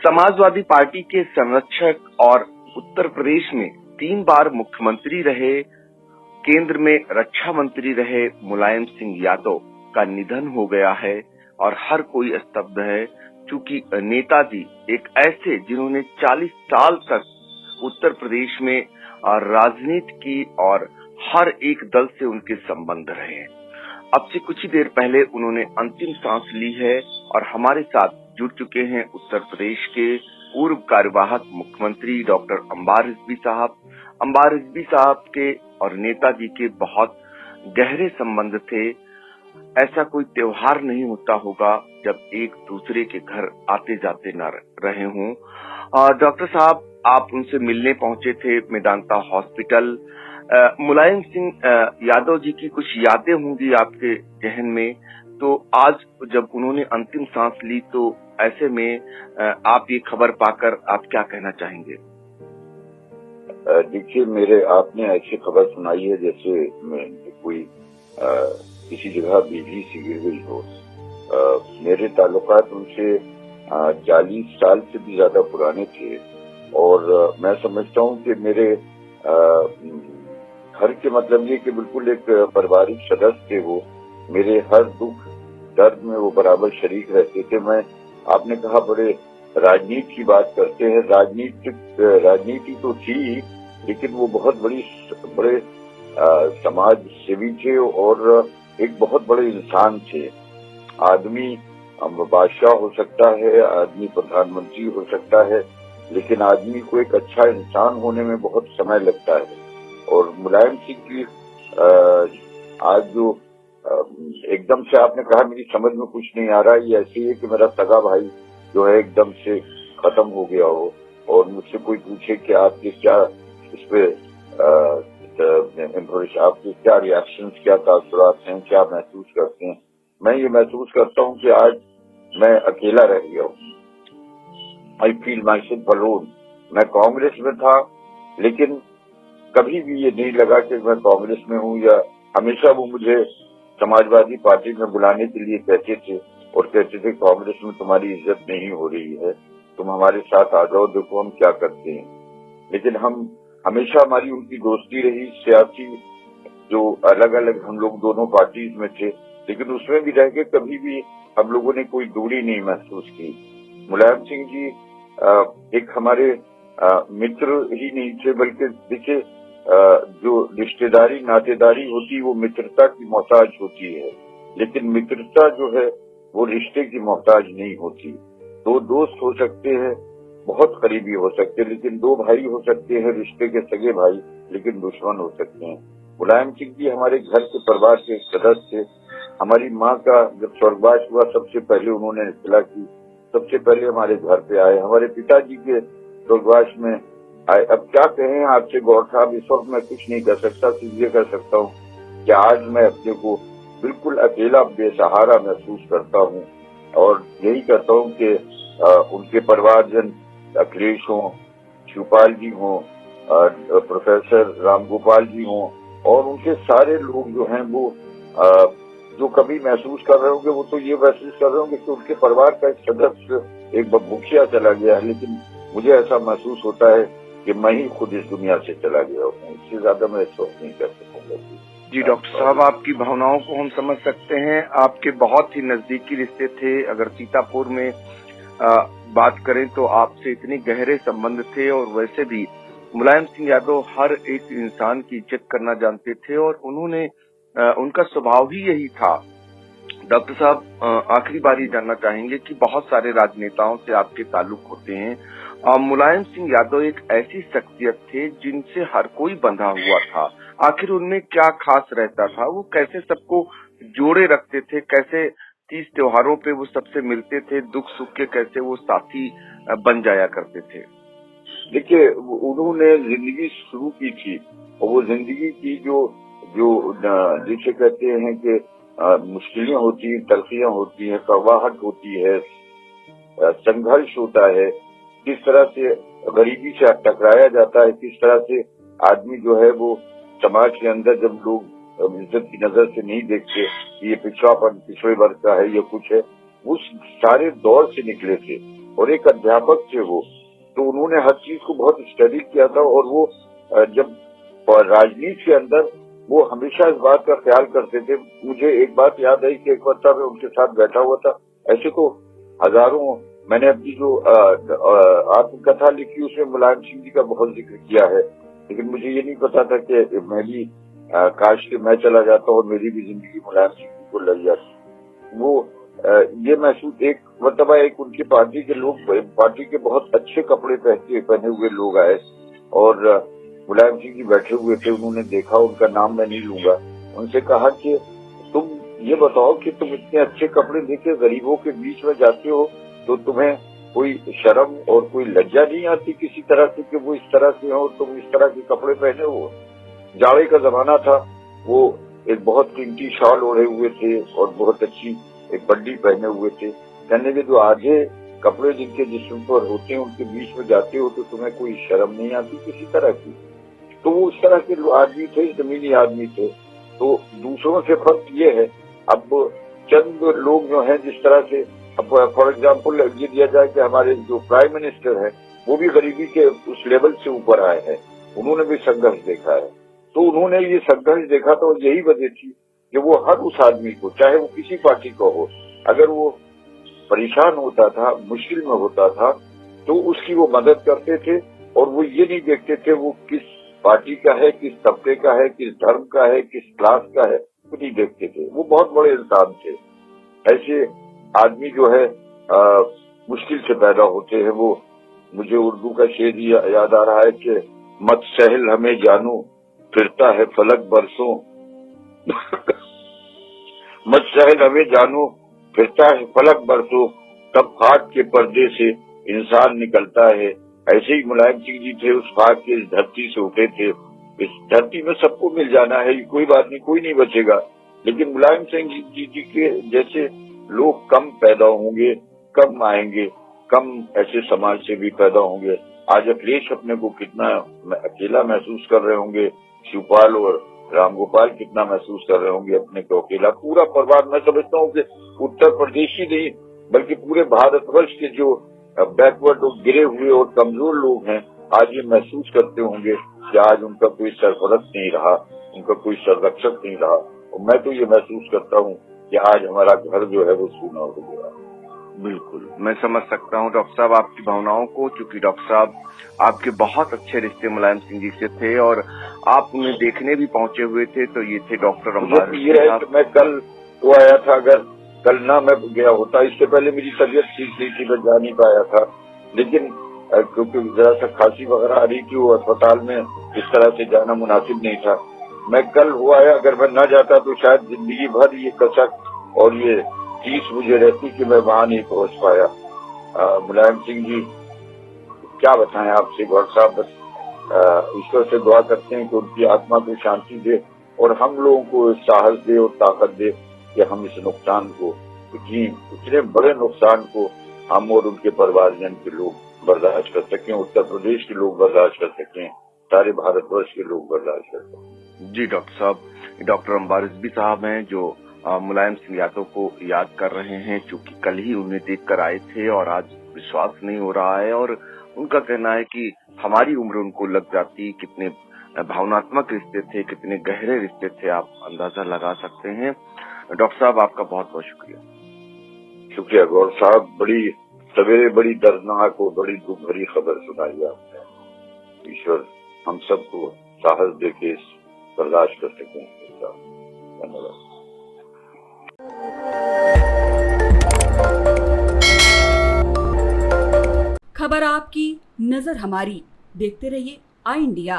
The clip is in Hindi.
समाजवादी पार्टी के संरक्षक और उत्तर प्रदेश में 3 बार मुख्यमंत्री रहे, केंद्र में रक्षा मंत्री रहे मुलायम सिंह यादव का निधन हो गया है और हर कोई स्तब्ध है, क्योंकि नेताजी एक ऐसे जिन्होंने 40 साल तक उत्तर प्रदेश में राजनीति की और हर एक दल से उनके संबंध रहे हैं। अब से कुछ ही देर पहले उन्होंने अंतिम सांस ली है और हमारे साथ जुड़ चुके हैं उत्तर प्रदेश के पूर्व कार्यवाहक मुख्यमंत्री डॉक्टर अंबार रिजवी साहब। अंबार रिजवी साहब के और नेताजी के बहुत गहरे संबंध थे। ऐसा कोई त्योहार नहीं होता होगा जब एक दूसरे के घर आते जाते न रहे हों। डॉक्टर साहब, आप उनसे मिलने पहुंचे थे मेदांता हॉस्पिटल। मुलायम सिंह यादव जी की कुछ यादें होंगी आपके जहन में, तो आज जब उन्होंने अंतिम सांस ली तो ऐसे में आप ये खबर पाकर आप क्या कहना चाहेंगे? देखिए, मेरे आपने ऐसी खबर सुनाई है जैसे कोई किसी जगह बिजली सी गिर गई हो। मेरे ताल्लुकात उनसे 40 साल से भी ज्यादा पुराने थे और मैं समझता हूँ कि मेरे घर के मतलब ये कि बिल्कुल एक पारिवारिक सदस्य थे वो। मेरे हर दुख दर्द में वो बराबर शरीक रहते थे। आपने कहा बड़े राजनीति की बात करते हैं, राजनीति तो थी, लेकिन वो बहुत बड़े समाज सेवी थे और एक बहुत बड़े इंसान थे। आदमी बादशाह हो सकता है, आदमी प्रधानमंत्री हो सकता है, लेकिन आदमी को एक अच्छा इंसान होने में बहुत समय लगता है। और मुलायम सिंह की आज जो एकदम से आपने कहा मेरी समझ में कुछ नहीं आ रहा, ये ऐसे है कि मेरा सगा भाई जो है एकदम से खत्म हो गया हो और मुझसे कोई पूछे कि आपके क्या इस पे आपके क्या रिएक्शंस, क्या तासुरात हैं, क्या महसूस करते हैं। मैं ये महसूस करता हूँ कि आज मैं अकेला रह गया हूँ। I feel my self alone. मैं कांग्रेस में था, लेकिन कभी भी ये नहीं लगा कि मैं कांग्रेस में हूँ, या हमेशा वो मुझे समाजवादी पार्टी में बुलाने के लिए कहते थे और कहते थे कांग्रेस में तुम्हारी इज्जत नहीं हो रही है, तुम हमारे साथ आ जाओ, देखो हम क्या करते हैं। लेकिन हमेशा हमारी उनकी दोस्ती रही। सियासी जो अलग अलग हम लोग दोनों पार्टीज में थे, लेकिन उसमें भी रह के कभी भी हम लोगों ने कोई दूरी नहीं महसूस की। मुलायम सिंह जी एक हमारे मित्र ही नहीं थे, बल्कि देखिए जो रिश्तेदारी नातेदारी होती है वो मित्रता की मोहताज होती है, लेकिन मित्रता जो है वो रिश्ते की मोहताज नहीं होती। 2 दोस्त हो सकते हैं, बहुत करीबी हो सकते हैं, लेकिन 2 भाई हो सकते हैं, रिश्ते के सगे भाई, लेकिन दुश्मन हो सकते हैं। मुलायम सिंह जी हमारे घर के परिवार के सदस्य थे। हमारी माँ का जब स्वर्गवास हुआ, सबसे पहले उन्होंने इत्तला की, सबसे पहले हमारे घर पे आए। हमारे पिताजी के स्वर्गवास में आए। अब क्या कहें आपसे गौर साहब, इस वक्त मैं कुछ नहीं कर सकता, सिर्फ ये कर सकता हूँ कि आज मैं अपने को बिल्कुल अकेला बेसहारा महसूस करता हूँ और यही कहता हूँ कि उनके परिवारजन अखिलेश हों, शिवपाल जी हों, प्रोफेसर रामगोपाल जी हों और उनके सारे लोग जो हैं वो जो कभी महसूस कर रहे होंगे, वो तो ये महसूस कर रहे होंगे कि उनके परिवार का एक सदस्य एक भूखिया चला गया है, लेकिन मुझे ऐसा महसूस होता है कि मैं ही खुद इस दुनिया से चला गया हूँ। इससे ज्यादा मैं इस वक्त नहीं कर सकूंगा। जी डॉक्टर साहब, आपकी भावनाओं को हम समझ सकते हैं। आपके बहुत ही नजदीकी रिश्ते थे। अगर सीतापुर में बात करें तो आपसे इतने गहरे संबंध थे और वैसे भी मुलायम सिंह यादव हर एक इंसान की इज्जत करना जानते थे और उन्होंने उनका स्वभाव ही यही था। डॉक्टर साहब, आखिरी बार ये जानना चाहेंगे कि बहुत सारे राजनेताओं से आपके ताल्लुक होते हैं। मुलायम सिंह यादव एक ऐसी शख्सियत थे जिनसे हर कोई बंधा हुआ था। आखिर उनमें क्या खास रहता था? वो कैसे सबको जोड़े रखते थे? कैसे 30 त्योहारों पे वो सबसे मिलते थे? दुख सुख के कैसे वो साथी बन जाया करते थे? देखिए, उन्होंने जिंदगी शुरू की थी और वो जिंदगी की जो जिसे कहते हैं कि मुश्किलें होती हैं, तलखियां होती हैं, कड़वाहट होती है, संघर्ष होता है, किस तरह से गरीबी से टकराया जाता है, किस तरह से आदमी जो है वो समाज के अंदर जब लोग इज्जत की नजर से नहीं देखते कि ये पिछड़े वर्ग का है या कुछ है, उस सारे दौर से निकले थे। और एक अध्यापक थे वो, तो उन्होंने हर चीज को बहुत स्टडी किया था। और वो जब राजनीति के अंदर वो हमेशा इस बात का ख्याल करते थे। मुझे एक बात याद आई कि एक बार मैं उनके साथ बैठा हुआ था। ऐसे तो हजारों, मैंने अपनी जो आत्मकथा लिखी उसमें मुलायम सिंह जी का बहुत जिक्र किया है, लेकिन मुझे ये नहीं पता था कि मैं भी काश के मैं चला जाता और मेरी भी जिंदगी मुलायम सिंह जी को लग जाती। वो ये महसूस एक मतलब एक उनकी पार्टी के लोग, पार्टी के बहुत अच्छे कपड़े पहने हुए लोग आए और मुलायम सिंह जी बैठे हुए थे। उन्होंने देखा, उनका नाम मैं नहीं लूंगा, उनसे कहा कि तुम ये बताओ कि तुम इतने अच्छे कपड़े लेके गरीबों के बीच में जाते हो तो तुम्हें कोई शर्म और कोई लज्जा नहीं आती किसी तरह से कि वो इस तरह से हो, तुम इस तरह के कपड़े पहने हो। जाड़े का जमाना था, वो एक बहुत कीमती शॉल ओढ़े हुए थे और बहुत अच्छी एक बड्डी पहने हुए थे। कहने के जो आधे कपड़े जिनके जिस्म पर होते हैं उनके बीच में जाते हो तो तुम्हें कोई शर्म नहीं आती किसी तरह की। तो वो उस तरह के आदमी थे, जमीनी आदमी थे। तो दूसरों से फर्क ये है, अब चंद लोग जो हैं जिस तरह से, अब फॉर एग्जाम्पल ये दिया जाए कि हमारे जो प्राइम मिनिस्टर है वो भी गरीबी के उस लेवल से ऊपर आए हैं, उन्होंने भी संघर्ष देखा है। तो उन्होंने ये संघर्ष देखा तो यही वजह थी कि वो हर उस आदमी को, चाहे वो किसी पार्टी का हो, अगर वो परेशान होता था, मुश्किल में होता था तो उसकी वो मदद करते थे। और वो ये नहीं देखते थे वो किस पार्टी का है, किस तबके का है, किस धर्म का है, किस क्लास का है, वो नहीं देखते थे। वो बहुत बड़े इंसान थे। ऐसे आदमी जो है मुश्किल से पैदा होते हैं। वो मुझे उर्दू का शेर याद आ रहा है कि मत सहल हमें जानू फिरता है फलक बरसों मत सहल हमें जानू फिरता है फलक बरसों, तब खाक के पर्दे से इंसान निकलता है। ऐसे ही मुलायम सिंह जी थे, उस खाक के इस धरती से उठे थे। इस धरती में सबको मिल जाना है, कोई बात नहीं, कोई नहीं बचेगा। लेकिन मुलायम सिंह जी के जैसे लोग कम पैदा होंगे, कम आएंगे, कम ऐसे समाज से भी पैदा होंगे। आज अखिलेश अपने को कितना अकेला महसूस कर रहे होंगे, शिवपाल और रामगोपाल कितना महसूस कर रहे होंगे अपने को अकेला। पूरा परिवार, मैं समझता हूँ कि उत्तर प्रदेश ही नहीं बल्कि पूरे भारतवर्ष के जो बैकवर्ड और गिरे हुए और कमजोर लोग हैं आज ये महसूस करते होंगे कि आज उनका कोई सरपरस्त नहीं रहा, उनका कोई संरक्षक नहीं रहा। और मैं तो ये महसूस करता हूँ कि आज हमारा घर जो है वो सूना हो गया। बिल्कुल, मैं समझ सकता हूँ डॉक्टर साहब आपकी भावनाओं को, क्योंकि डॉक्टर साहब आपके बहुत अच्छे रिश्ते मुलायम सिंह जी से थे और आप उन्हें देखने भी पहुंचे हुए थे। तो ये थे डॉक्टर अम्बार। ये है कि मैं कल तो आया था, अगर कल ना मैं गया होता, इससे पहले मेरी तबीयत ठीक नहीं थी, मैं जा नहीं पाया था। लेकिन क्योंकि जरा सा खांसी वगैरह आ रही थी, वो अस्पताल में इस तरह से जाना मुनासिब नहीं था। मैं कल हुआ है, अगर मैं न जाता तो शायद जिंदगी भर ये कसक और ये चीज मुझे रहती कि मैं वहां नहीं पहुंच पाया। मुलायम सिंह जी क्या बताएं आपसे डॉक्टर साहब, बस ईश्वर से दुआ करते हैं कि उनकी आत्मा को शांति दे और हम लोगों को साहस दे और ताकत दे कि हम इस नुकसान को, इतने बड़े नुकसान को हम और उनके परिवारजन के लोग बर्दाश्त कर सकें, उत्तर प्रदेश के लोग बर्दाश्त कर सकें, सारे भारतवर्ष के लोग बर्दाश्त कर सकें। जी डॉक्टर साहब, डॉक्टर अम्बार रिजवी साहब हैं जो मुलायम सिंह यादव को याद कर रहे हैं, चूंकि कल ही उन्हें देखकर आए थे और आज विश्वास नहीं हो रहा है। और उनका कहना है कि हमारी उम्र उनको लग जाती, कितने भावनात्मक रिश्ते थे, कितने गहरे रिश्ते थे, आप अंदाजा लगा सकते हैं। डॉक्टर साहब आपका बहुत बहुत शुक्रिया। शुक्रिया गौर साहब, बड़ी सवेरे बड़ी दर्दनाक और बड़ी दुख भरी खबर सुनाई आपने। ईश्वर हम सबको साहस देके बर्दाश्त कर सकें। धन्यवाद। खबर आपकी, नजर हमारी। देखते रहिए आई इंडिया।